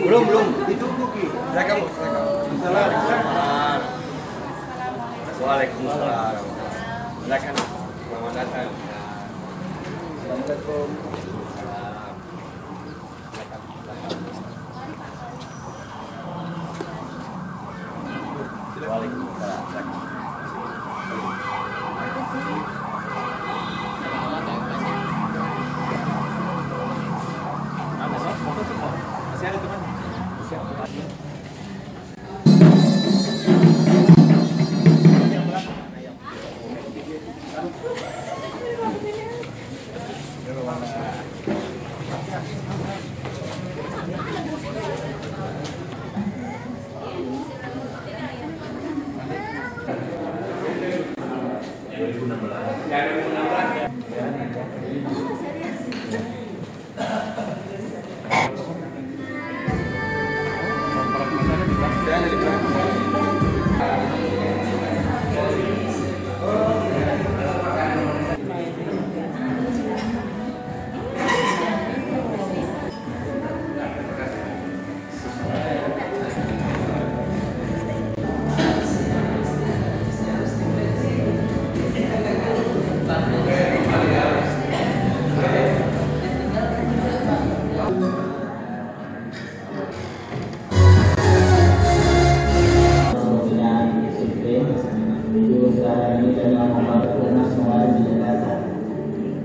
Belum. Itu Buki. Silakan. Waalaikumsalam. Silakan. Selamat datang. Assalamualaikum.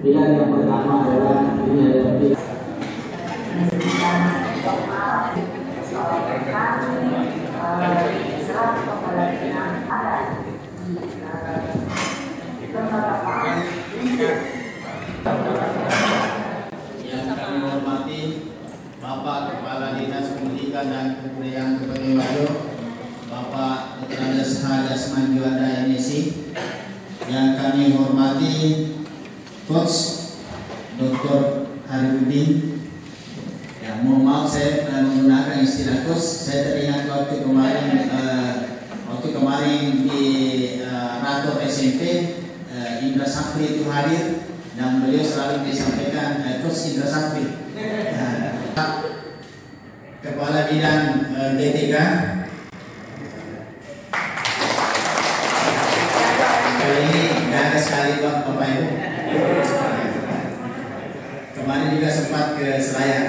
Pilihan yang pertama adalah ini adalah yang kami hormati Bapak Kepala Dinas Pendidikan dan Kebudayaan Kabupaten Wajo, Bapak Dr. Hasman Juanda MSc, yang kami hormati Coach Dr. Haribudin. Ya, mohon maaf saya menggunakan istilah coach. Saya teringat waktu kemarin di Rato SMP, Indra Safri itu hadir dan beliau selalu disampaikan Coach Indra Safri. Kepala Bidang DTK. Kali ini tidak ada sekali Bapak Ibu. Kemarin juga sempat ke Selayar.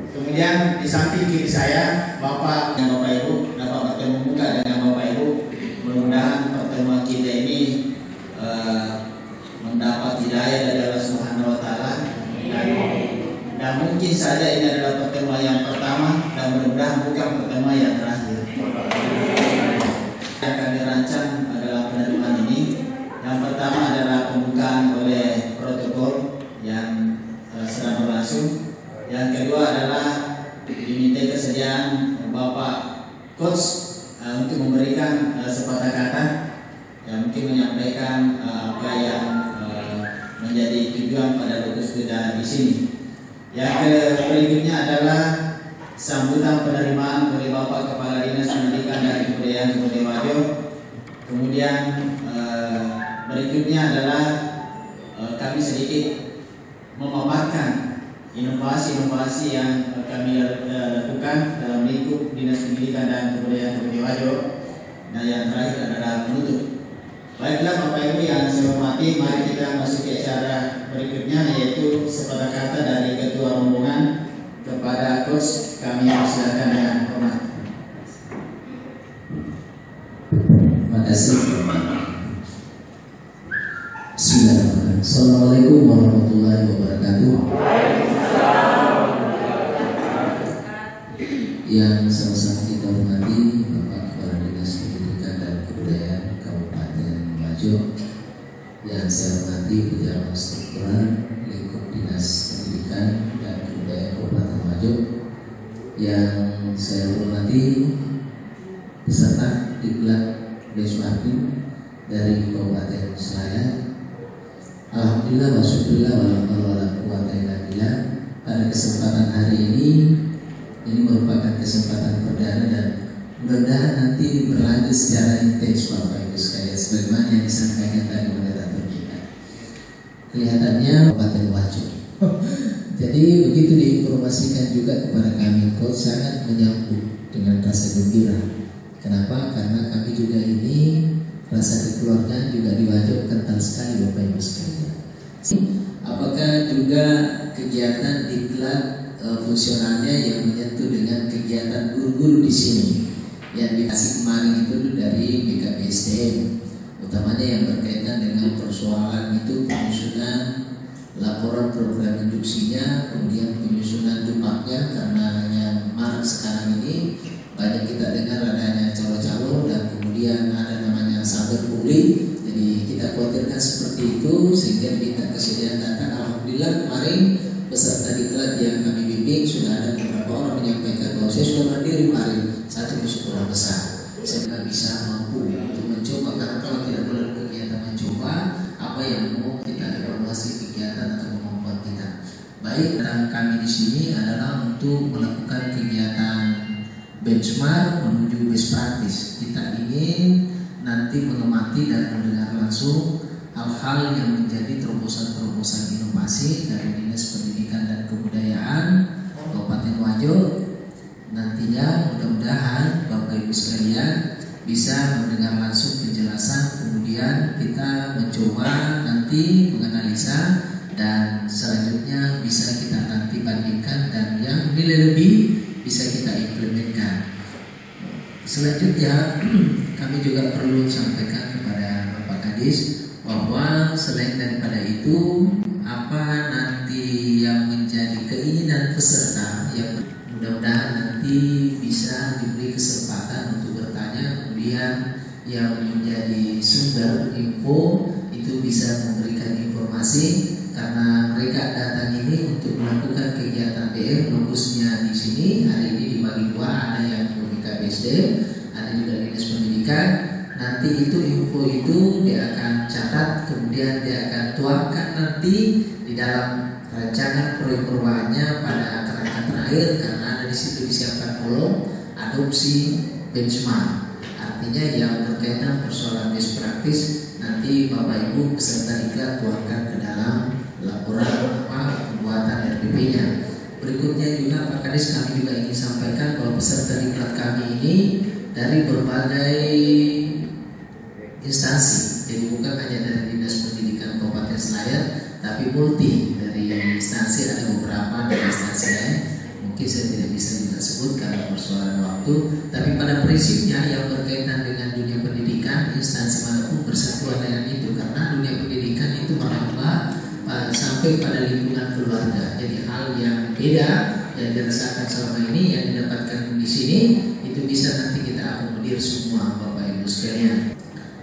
Kemudian di samping kiri saya Bapak dan Bapak Ibu dapat bertemu muka dengan Bapak Ibu. Mudah-mudahan pertemuan kita ini mendapat hidayah dari Allah Subhanahu Wa Taala, dan mungkin saja ini adalah pertemuan yang pertama dan mudah-mudahan bukan pertemuan yang terakhir. Yang kami rancang adalah penerimaan ini. Yang pertama adalah pembukaan oleh protokol yang sedang berlangsung. Yang kedua adalah diminta kesediaan Bapak Coach untuk memberikan sepatah kata yang mungkin menyampaikan apa yang menjadi tujuan pada lokus kita di sini. Yang berikutnya adalah sambutan penerimaan oleh Bapak Kepala Dinas Pendidikan dan Kebudayaan Kabupaten Wajo. Kemudian berikutnya adalah kami sedikit memaparkan inovasi-inovasi yang kami lakukan dalam lingkup Dinas Pendidikan dan Kebudayaan Kabupaten Wajo. Nah, yang terakhir adalah penutup. Baiklah Bapak Ibu yang saya hormati, mari kita masuk ke acara berikutnya, yaitu sepatah kata dari Ketua Rombongan kepada Coach. Kami persilakan dengan hormat. Terima kasih. Bismillahirrahmanirrahim. Assalamualaikum warahmatullahi wabarakatuh. Yang sama-sama kita hormati Bapak Kepala Dinas Pendidikan dan Kebudayaan Kabupaten Wajo, yang saya hormati pejabat struktural lingkup Dinas Pendidikan dan Kebudayaan Kabupaten Wajo, yang saya hormati peserta diklat Beswardi dari Kabupaten Selayar. Alhamdulillah wa syukurillah wa la quwwata illa billah. Pada kesempatan hari ini merupakan kesempatan perdana dan mudah-mudahan nanti berlanjut secara intens Bapak Ibu sekalian, sebagaimana yang disampaikan tadi moderator kita. Kelihatannya Kabupaten Wajo. Jadi begitu diinformasikan juga kepada kami, Coach sangat menyambut dengan rasa gembira. Kenapa? Karena kami juga ini rasa kekeluargaan juga di Wajo kental sekali Bapak Ibu sekalian. Apakah juga kegiatan diklat fungsionalnya yang menyentuh dengan kegiatan guru-guru di sini yang dikasih kemarin itu dari BKPSDM, utamanya yang berkaitan dengan persoalan itu penyusunan laporan program induksinya, kemudian penyusunan dupaknya, karena yang marak sekarang ini banyak kita dengar adanya calo-calo dan kemudian ada namanya cyberbullying. Jadi kita khawatirkan seperti itu sehingga kita kesediaan data. Alhamdulillah kemarin peserta diklat yang kami bimbing sudah ada beberapa orang menyampaikan bahwa saya sudah berdiri kemarin, satu kesyukuran besar. Saya tidak bisa mampu untuk mencoba, karena kalau tidak boleh kegiatan mencoba, apa yang mau kita evaluasi kegiatan atau kemampuan kita. Baik, dan kami di sini adalah untuk melakukan kegiatan benchmark menuju best practice. Kita ingin nanti mengamati dan mendengar langsung hal-hal yang menjadi terobosan-terobosan inovasi dari Dinas Pendidikan dan Kebudayaan Kabupaten Wajo. Nantinya mudah-mudahan Bapak Ibu sekalian bisa mendengar langsung penjelasan, kemudian kita mencoba nanti menganalisa dan selanjutnya bisa kita nanti bandingkan dan yang nilai lebih bisa kita implementkan. Selanjutnya kami juga perlu sampaikan kepada Bapak Kadis bahwa selain daripada itu, apa nanti yang menjadi keinginan peserta yang mudah-mudahan nanti bisa diberi kesempatan untuk bertanya, kemudian yang menjadi sumber info itu bisa memberikan informasi, karena mereka datang ini untuk melakukan kegiatan DR, fokusnya di sini hari ini dibagi dua, ada yang BKPSDM, ada juga Dinas Pendidikan. Nanti itu info itu dia akan catat, kemudian dia akan tuangkan nanti di dalam rancangan proyek perubahannya pada kerangka terakhir, karena ada di situ disiapkan kolom adopsi benchmark. Artinya yang berkaitan persoalan best practice nanti Bapak Ibu peserta diklat tuangkan ke dalam laporan pembuatan RPP-nya. Berikutnya juga Pak Kadis, kami juga ingin sampaikan bahwa peserta diklat kami ini dari berbagai instansi, jadi bukan hanya dari Dinas Pendidikan Kabupaten Selayar, tapi multi dari instansi, ada beberapa dari instansi lain. Mungkin saya tidak bisa juga sebut karena persoalan waktu, tapi pada prinsipnya yang berkaitan dengan dunia pendidikan, instansi manapun bersatuan dengan itu, karena dunia pendidikan itu merambah sampai pada lingkungan keluarga. Jadi hal yang beda yang dirasakan selama ini yang didapatkan di sini itu bisa nanti kita akomodir semua Bapak Ibu sekalian.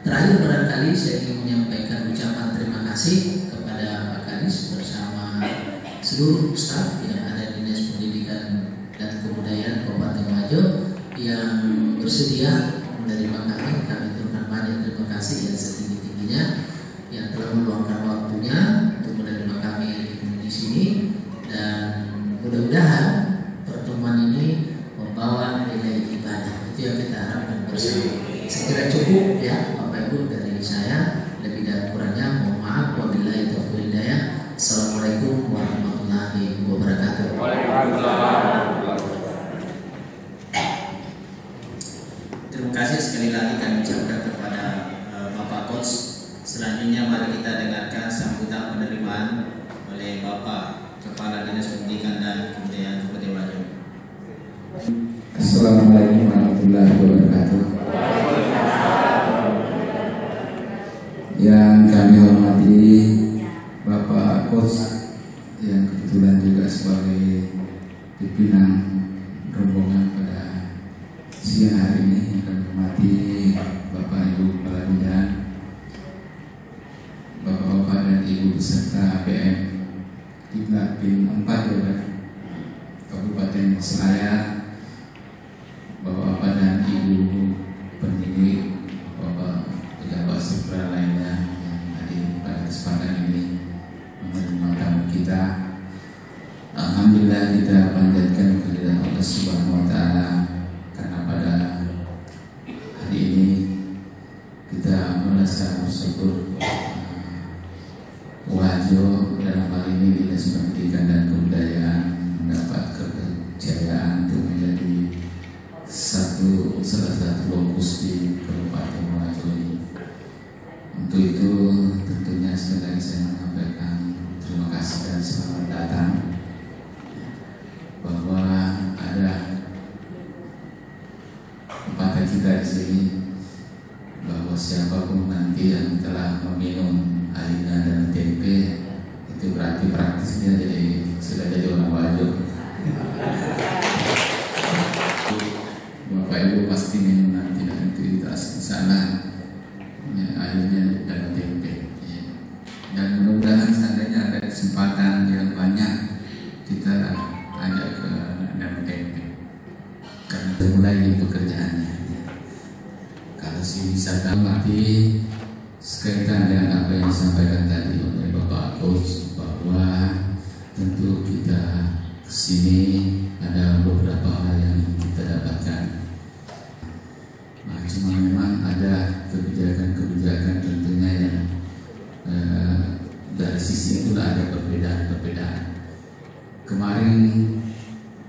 Terakhir barangkali saya ingin menyampaikan ucapan terima kasih kepada Pak Kadis bersama seluruh staf yang ada di Dinas Pendidikan dan Kebudayaan Kabupaten Wajo yang bersedia menerima kami. Kami turunkan banyak terima kasih yang setinggi-tingginya yang telah meluangkan waktunya untuk menerima kami di sini, dan mudah-mudahan pertemuan ini membawa nilai ibadah. Itu yang kita harapkan bersama. Sekira cukup ya Bapak Ibu dari saya. Lebih dan kurangnya mohon maaf. Wabillahi taufiq wal hidayah. Assalamualaikum warahmatullahi wabarakatuh. Terima kasih sekali lagi kami ucapkan kepada Bapak Coach. Selanjutnya mari kita dengarkan sambutan penerimaan oleh Bapak Kepala Dinas Pendidikan dan Kebudayaan Kabupaten Wajo. Assalamualaikum warahmatullahi wabarakatuh. Yang kami hormati Bapak Coach yang kebetulan juga sebagai pimpinan rombongan pada siang hari ini, yang kami hormati Bapak Ibu Kepala Bidang, Bapak-bapak dan Ibu beserta APM Kiblat PIM 4 Kabupaten Selayar, Bapak-bapak dan Ibu pendidik, Bapak pejabat sipil lainnya yang hadir pada kesempatan ini menerima tamu kita. Alhamdulillah kita panjatkan kehadiran Allah Subhanahu wa Ta'ala, karena pada hari ini kita merasa bersyukur Wajo dalam hal ini Dinas Pendidikan dan Kebudayaan mendapat kepercayaan untuk menjadi salah satu lokus di Kabupaten Wajo ini. Untuk itu tentunya sekali lagi saya menyampaikan terima kasih dan selamat datang, bahwa ada pepatah kita di sini bahwa siapapun nanti yang telah meminum airnya dan tempe itu berarti praktisnya sudah jadi orang Wajo. Bapak Ibu pasti minum nanti dan itu di sana ya, airnya dan tempe ya. Dan mudah-mudahan seandainya ada kesempatan yang banyak kita ajak ke dan tempe, karena mulai pekerjaannya ya. Kalau sih bisa mati sekaitan dengan apa yang disampaikan tadi oleh Bapak Coach, bahwa tentu kita kesini ada beberapa hal yang kita dapatkan. Nah, cuma memang ada kebijakan-kebijakan tentunya yang dari sisi itu ada perbedaan. Kemarin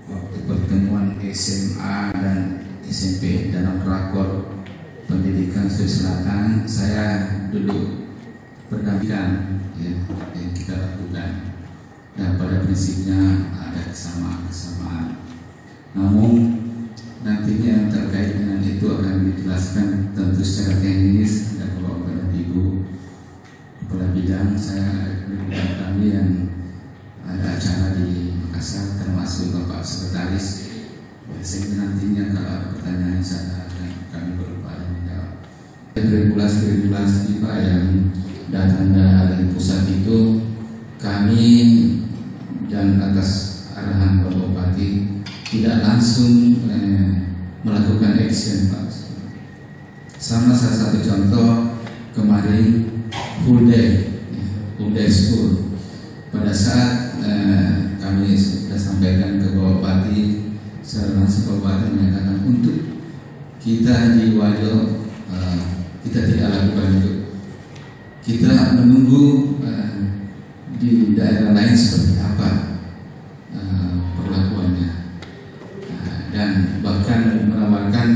waktu pertemuan SMA dan SMP dalam rakor pendidikan Sulawesi Selatan, saya duduk berdampingan ya, yang kita lakukan, dan pada prinsipnya ada kesamaan. Namun nantinya yang terkait dengan itu akan dijelaskan tentu secara teknis dan Bapak dan Ibu Kepala Bidang. Saya berikan kami yang ada acara di Makassar, termasuk Bapak Sekretaris, sehingga nantinya kalau ada pertanyaan sana kami berupaya menjawab. Regulasi-regulasi Pak yang datang dari pusat itu, kami dan atas arahan Bapak Bupati tidak langsung melakukan action Pak. Sama salah satu contoh kemarin full day school. Pada saat kami sudah sampaikan ke Bapak Bupati, secara langsung Bapak Bupati menyatakan untuk kita di Wajo kita tidak lakukan itu. Kita menunggu di daerah lain seperti apa perlakuannya, dan bahkan menawarkan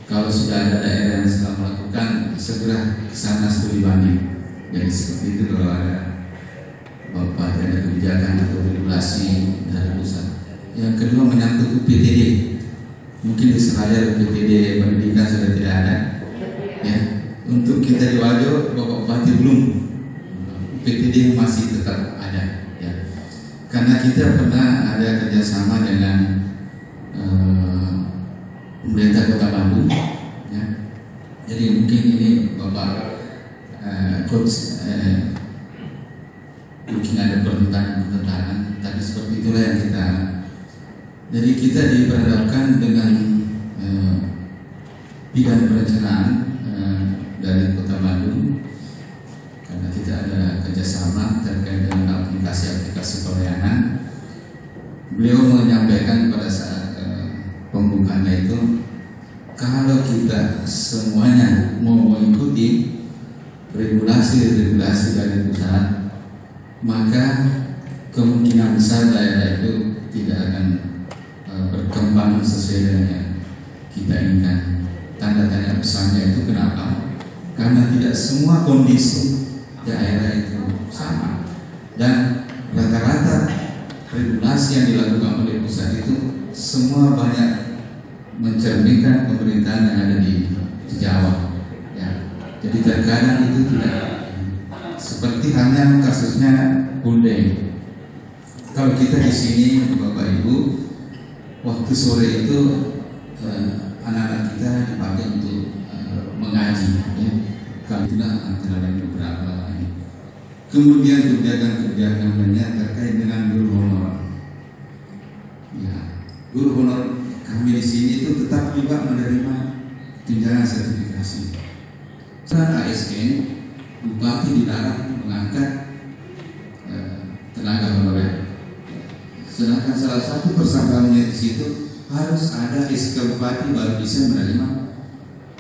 kalau sudah ada daerah yang sedang melakukan segera ke sana studi banding. Jadi seperti itu kalau ada Bapak ada kebijakan atau regulasi dari pusat. Yang kedua menyangkut UPTD. Mungkin di Selayar UPTD pendidikan sudah tidak ada. Ya, untuk kita di Wajo, Bapak Bupati belum. UPTD masih tetap ada. Ya. Karena kita pernah ada kerjasama dengan pemerintah Kota Bandung. Ya. Jadi mungkin ini Bapak Coach mungkin ada pertentangan, tapi seperti itulah yang kita. Jadi kita diperhadapkan dengan bidang perencanaan dari Kota Bandung, karena kita ada kerjasama terkait dengan aplikasi-aplikasi pelayanan. Beliau menyampaikan pada saat pembukaannya itu, kalau kita semuanya mau mengikuti, regulasi dari pusat, maka kemungkinan besar daerah itu tidak akan berkembang sesuai dengan yang kita inginkan. Tanda tanya besarnya itu kenapa? Karena tidak semua kondisi daerah itu sama, dan rata-rata regulasi yang dilakukan oleh pusat itu semua banyak mencerminkan pemerintahan yang ada di Jawa. Ya. Jadi terkadang itu tidak seperti hanya kasusnya Hunde. Kalau kita di sini, Bapak Ibu, waktu sore itu anak-anak kita dipakai untuk mengaji, ya. Kalau tidak antara lain beberapa. Kemudian kebijakan-kebijakan lainnya terkait dengan guru honor. Ya, guru honor kami di sini itu tetap juga menerima tunjangan sertifikasi. Setelah ASN, bupati dilarang mengangkat tenaga honorer. Sedangkan salah satu persyaratannya di situ harus ada SK bupati baru bisa menerima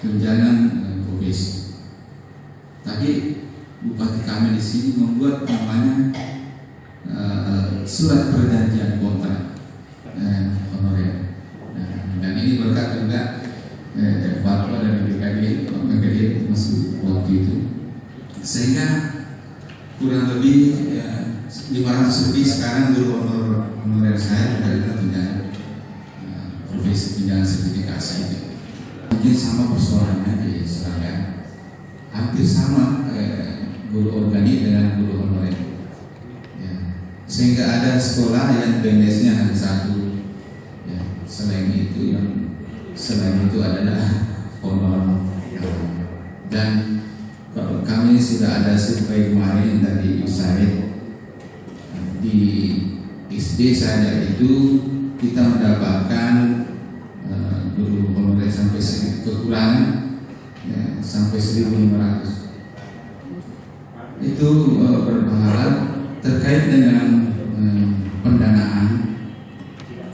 tunjangan profesi. Tapi bupati kami di sini membuat namanya surat perjanjian kontrak honorer. Dan ini berkat juga fatwa dari BKD masuk waktu itu, sehingga kurang lebih 500 lebih sekarang guru honorer saya menerima tunjangan profesi, tunjangan sertifikasi. Mungkin sama persoalannya di Surabaya, hampir sama guru organik dengan guru honorer, ya. Sehingga ada sekolah yang BNS-nya hanya satu, ya. Selain itu adalah honor. Dan kami sudah ada survei kemarin dari USAID. Di SD saja itu kita mendapatkan guru honorer sampai kekurangan, ya, sampai 1.500. Itu berharap terkait dengan pendanaan.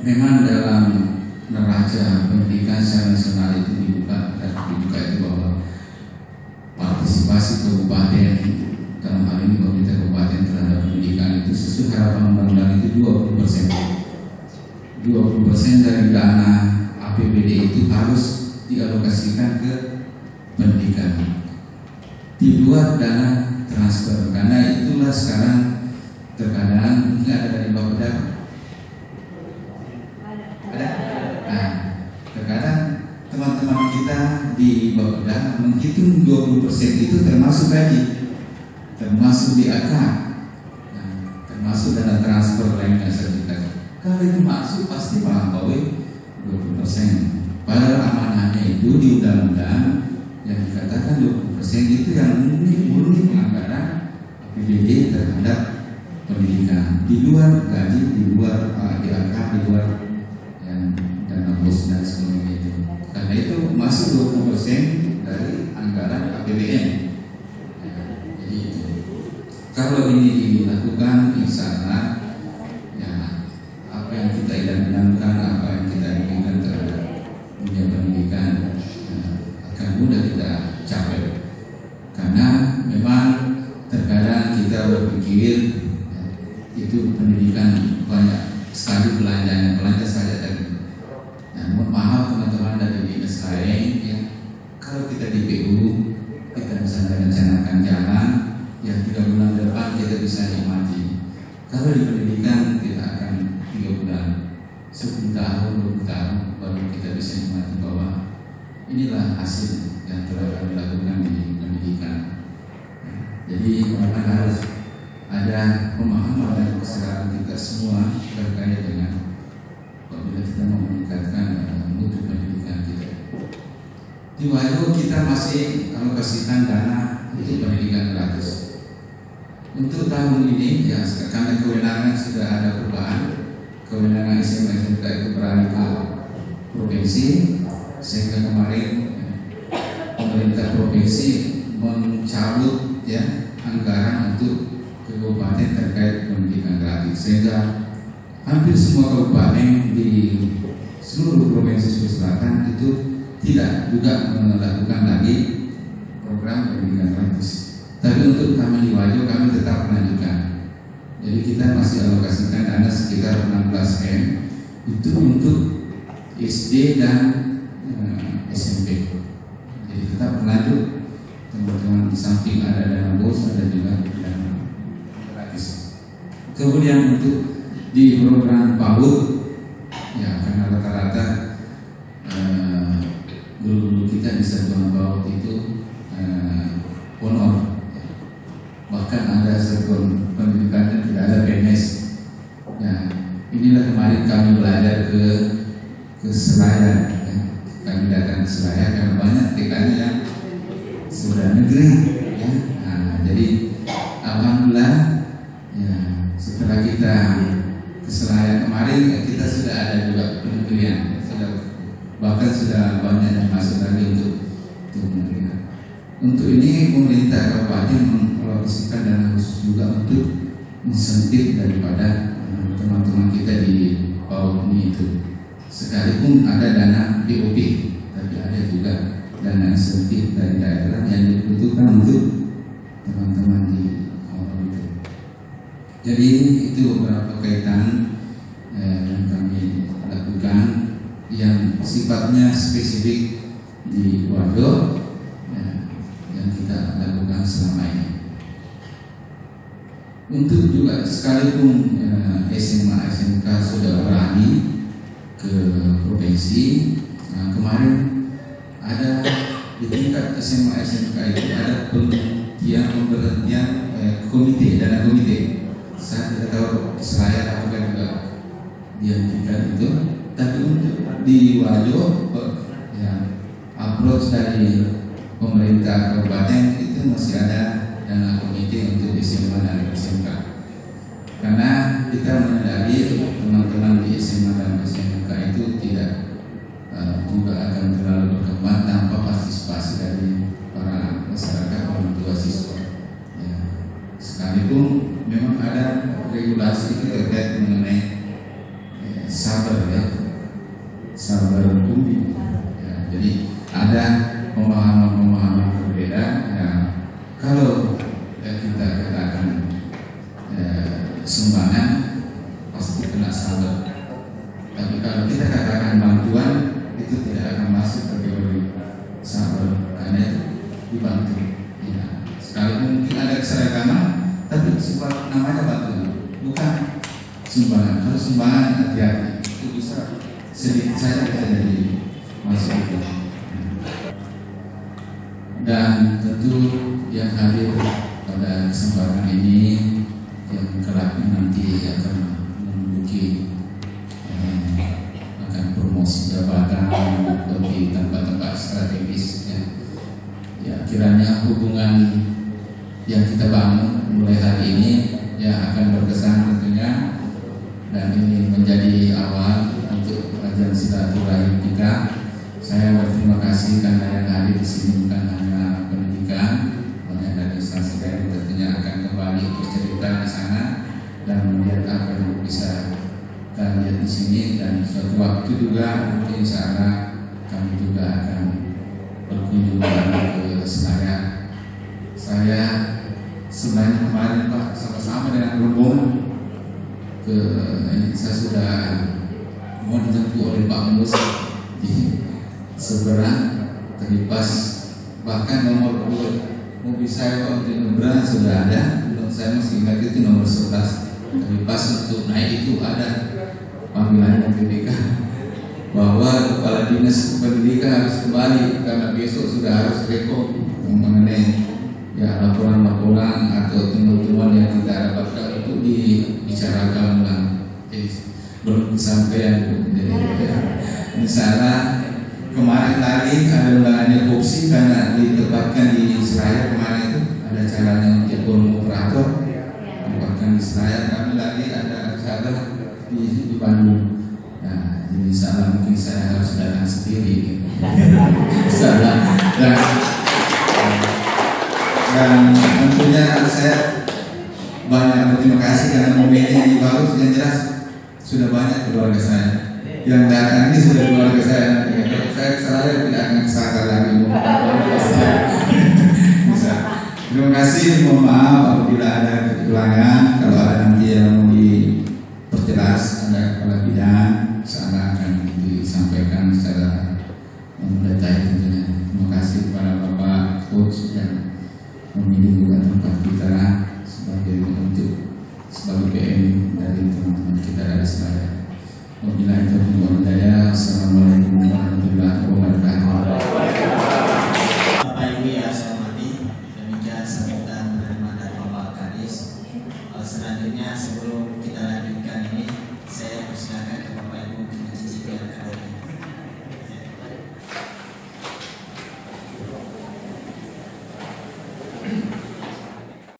Memang dalam neraca pendidikan secara nasional itu dibuka itu bahwa partisipasi kabupaten, dalam hal ini pemerintah kabupaten terhadap pendidikan itu sesuai harapan undang-undang itu 20%. 20% dari dana APBD itu harus dialokasikan ke pendidikan, di luar dana transfer. Karena itulah sekarang terkadang mungkin ada dari Bapeda. Ada? Nah, terkadang teman-teman kita di Bapeda menghitung 20% itu termasuk gaji, termasuk DAK, nah, termasuk dana transfer lainnya sertifikat. Kalau itu masuk pasti melampaui 20%. Padahal amanahnya itu di undang-undang yang dikatakan 20% itu yang murni anggaran APBD terhadap pendidikan, di luar gaji, di luar DAK, di luar yang dana bos dan sebagainya itu. Karena itu masuk 20% dari anggaran APBN. Jadi kalau ini dilakukan, insya Allah ya, apa yang kita idam-idamkan, apa yang kita inginkan terhadap dunia pendidikan akan mudah kita capai. Karena memang terkadang kita berpikir itu pendidikan banyak sekali belanjanya, belanja saja tadi. Nah, mohon maaf teman-teman dari dinas lain, ya, kalau kita di PU kita bisa merencanakan jalan yang 3 bulan depan kita bisa nikmati. Kalau di pendidikan kita akan 3 bulan, 10 tahun, 20 tahun baru kita bisa nikmati bahwa inilah hasil yang telah kami lakukan di pendidikan. Jadi memang harus ada pemahaman dan kesadaran kita semua terkait dengan apabila kita mau meningkatkan mutu pendidikan kita. Di Wajo kita masih alokasikan dana untuk pendidikan gratis. Untuk tahun ini ya, karena kewenangan sudah ada perubahan, kewenangan SMK itu beralih ke provinsi, sehingga kemarin pemerintah provinsi mencabut ya anggaran untuk kabupaten terkait pendidikan gratis, sehingga hampir semua kabupaten di seluruh provinsi Sulawesi Selatan itu tidak juga melakukan lagi program pendidikan gratis. Tapi untuk kami di Wajo kami tetap melanjutkan. Jadi kita masih alokasikan dana sekitar 16 M itu untuk SD dan SMP. Jadi tetap berlanjut, teman-teman, di samping ada dana bos, ada juga dana gratis. Kemudian untuk di program PAUD, ya karena rata-rata guru-guru kita di satuan PAUD itu honor, bahkan ada satuan pendidikan yang tidak ada PNS. Ya, inilah kemarin kami belajar ke Selayar. Ya. Kami datang ke Selayar karena banyak TK-nya yang sudah negeri. Ya. Nah, jadi alhamdulillah, ya, setelah kita ke Selayar kemarin, ya, kita sudah ada juga penegrian. Bahkan sudah banyak yang masuk lagi untuk penegrian. Untuk ini pemerintah kabupaten mengalokasikan dana khusus juga untuk insentif daripada teman-teman kita di PAUD ini itu. Sekalipun ada dana BOP, tapi ada juga dana insentif dari daerah yang dibutuhkan untuk teman-teman di PAUD itu. Jadi itu beberapa kaitan yang kami lakukan yang sifatnya spesifik di Wajo yang kita lakukan selama ini. Untuk juga sekalipun SMA SMK sudah berani ke provinsi, kemarin ada di tingkat SMA SMK itu ada pemberhentian komite, dana komite. Saya tidak tahu Selayar apakah juga dihentikan itu, tapi untuk di Wajo ya, approach dari pemerintah kabupaten itu masih ada dana komite untuk SMA dan SMK. Karena kita menyadari teman-teman di SMA dan SMK itu tidak juga akan terlalu berkembang tanpa partisipasi dari para masyarakat orang tua siswa. Ya. Sekalipun memang ada regulasi itu terkait mengenai sabar, ya, sabar bumi. Ya, jadi ada pemahaman-pemahaman berbeda. Ya, kalau kita katakan sumbangan pasti kena sabar. Tapi kalau kita katakan bantuan itu tidak akan masuk kategori sabar karena itu dibantu. Ya, sekalipun mungkin ada keseragaman, tapi sifat namanya bantuan, bukan sumbangan. Kalau sumbangan hati-hati, itu bisa sedikit saja bisa jadi masuk itu. Dan tentu yang hadir pada kesempatan ini yang kelak nanti akan menduduki akan promosi jabatan di tempat-tempat strategis, ya kiranya hubungan yang kita bangun mulai hari ini ya akan berkesan tentunya, dan ini menjadi awal untuk ajang silaturahim kita. Saya berterima kasih karena yang hadir di sini bukan hanya pendidikan, banyak dari instansi lain tentunya akan kembali bercerita di sana dan melihat apa yang bisa kita lihat di sini, dan suatu waktu juga mungkin insya Allah kami juga akan berkunjung ke Selayar. Saya sebenarnya kemarin Pak sama-sama dengan rombongan ke saya sudah mau dijemput oleh Pak Mus di seberang terlipas, bahkan nomor mobil saya waktu nyebrang sudah ada, menurut saya masih ingat itu nomor 11 terlipas. Untuk naik itu ada panggilan pendidikan bahwa kepala dinas pendidikan harus kembali karena besok sudah harus rekod mengenai ya laporan-laporan atau temuan yang kita dapatkan itu dibicarakan ulang. Jadi belum kesampaian. Jadi misalnya kemarin tadi ada undangannya opsi karena ditempatkan di Selayar. Kemarin itu ada caranya untuk forum operator ditempatkan di Selayar. Kami lagi ada acara di Bandung. Nah, jadi salah mungkin saya harus datang sendiri. Salah. Dan tentunya saya banyak berterima kasih karena momennya ini bagus. Yang jelas sudah banyak keluarga saya yang datang ini, sudah keluarga saya. Saya tidak akan kesana lagi. Bisa. Terima kasih, mohon maaf apabila ada kekurangan. Kalau ada nanti yang mau diperjelas, ada kepala bidang, salah akan disampaikan secara mendetail tentunya. Terima kasih kepada Bapak Coach yang memilih bukan tempat kita sebagai PM dari teman-teman kita dari Selayar. Wabillahi taufiq wal hidayah. Assalamualaikum warahmatullahi wabarakatuh. Bapak Ibu yang saya hormati, demikian sambutan penerimaan dari Bapak Kadis. Selanjutnya sebelum kita lanjutkan ini, saya persilakan ke Bapak Ibu mencicipi acara ini.